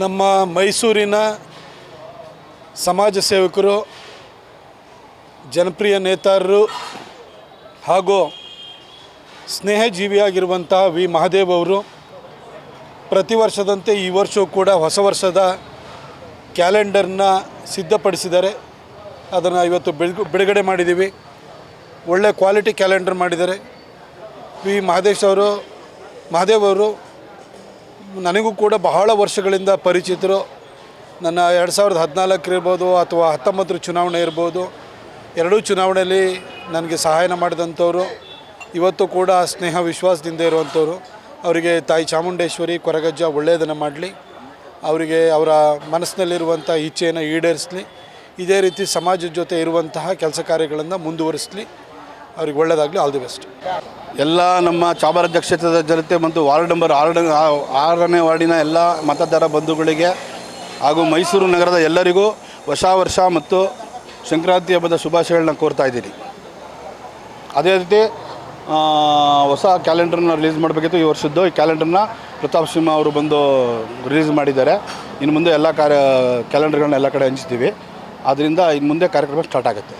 ನಮ್ಮ ಮೈಸೂರಿನ ಸಮಾಜ ಸೇವಕರು, ಜನಪ್ರಿಯ ನೇತಾರರು ಹಾಗೂ ಸ್ನೇಹಜೀವಿಯಾಗಿರುವಂಥ ವಿ ಮಹಾದೇವ್ ಅವರು ಪ್ರತಿ ವರ್ಷದಂತೆ ಈ ವರ್ಷವೂ ಕೂಡ ಹೊಸ ವರ್ಷದ ಕ್ಯಾಲೆಂಡರ್ನ ಸಿದ್ಧಪಡಿಸಿದ್ದಾರೆ. ಅದನ್ನು ಇವತ್ತು ಬಿಡುಗಡೆ ಮಾಡಿದ್ದೀವಿ. ಒಳ್ಳೆ ಕ್ವಾಲಿಟಿ ಕ್ಯಾಲೆಂಡರ್ ಮಾಡಿದ್ದಾರೆ. ವಿ ಮಹಾದೇವ್ ಅವರು ನನಗೂ ಕೂಡ ಬಹಳ ವರ್ಷಗಳಿಂದ ಪರಿಚಿತರು. ನನ್ನ 2014 ಇರ್ಬೋದು ಅಥವಾ 19 ಚುನಾವಣೆ ಇರ್ಬೋದು, ಎರಡೂ ಚುನಾವಣೆಯಲ್ಲಿ ನನಗೆ ಸಹಾಯ ಮಾಡಿದಂಥವ್ರು. ಇವತ್ತು ಕೂಡ ಸ್ನೇಹ ವಿಶ್ವಾಸದಿಂದ ಇರುವಂಥವ್ರು. ಅವರಿಗೆ ತಾಯಿ ಚಾಮುಂಡೇಶ್ವರಿ ಕೊರಗಜ್ಜ ಒಳ್ಳೆಯದನ್ನು ಮಾಡಲಿ, ಅವರಿಗೆ ಅವರ ಮನಸ್ಸಿನಲ್ಲಿರುವಂಥ ಇಚ್ಛೆಯನ್ನು ಈಡೇರಿಸಲಿ, ಇದೇ ರೀತಿ ಸಮಾಜದ ಜೊತೆ ಇರುವಂತಹ ಕೆಲಸ ಕಾರ್ಯಗಳನ್ನು ಮುಂದುವರಿಸಲಿ. ಅವ್ರಿಗೆ ಒಳ್ಳೆಯದಾಗಲಿ. All the best. ಎಲ್ಲ ನಮ್ಮ ಚಾಮರಾಜ ಕ್ಷೇತ್ರದ ಜನತೆ ಮತ್ತು ವಾರ್ಡ್ ನಂಬರ್ 6ನೇ ವಾರ್ಡಿನ ಎಲ್ಲ ಮತದಾರ ಬಂಧುಗಳಿಗೆ ಹಾಗೂ ಮೈಸೂರು ನಗರದ ಎಲ್ಲರಿಗೂ ಹೊಸ ವರ್ಷ ಮತ್ತು ಸಂಕ್ರಾಂತಿ ಹಬ್ಬದ ಶುಭಾಶಯಗಳನ್ನ ಕೋರ್ತಾ ಇದ್ದೀನಿ. ಅದೇ ರೀತಿ ಹೊಸ ಕ್ಯಾಲೆಂಡರ್ನ ರಿಲೀಸ್ ಮಾಡಬೇಕಿತ್ತು ಈ ವರ್ಷದ್ದು. ಈ ಕ್ಯಾಲೆಂಡರ್ನ ಪ್ರತಾಪ್ ಸಿಂಹ ಅವರು ಬಂದು ರಿಲೀಸ್ ಮಾಡಿದ್ದಾರೆ. ಇನ್ನು ಮುಂದೆ ಎಲ್ಲ ಕ್ಯಾಲೆಂಡರ್ಗಳನ್ನ ಎಲ್ಲ ಕಡೆ ಹಂಚ್ತೀವಿ. ಆದ್ದರಿಂದ ಇನ್ನು ಮುಂದೆ ಕಾರ್ಯಕ್ರಮ ಸ್ಟಾರ್ಟ್ ಆಗುತ್ತೆ.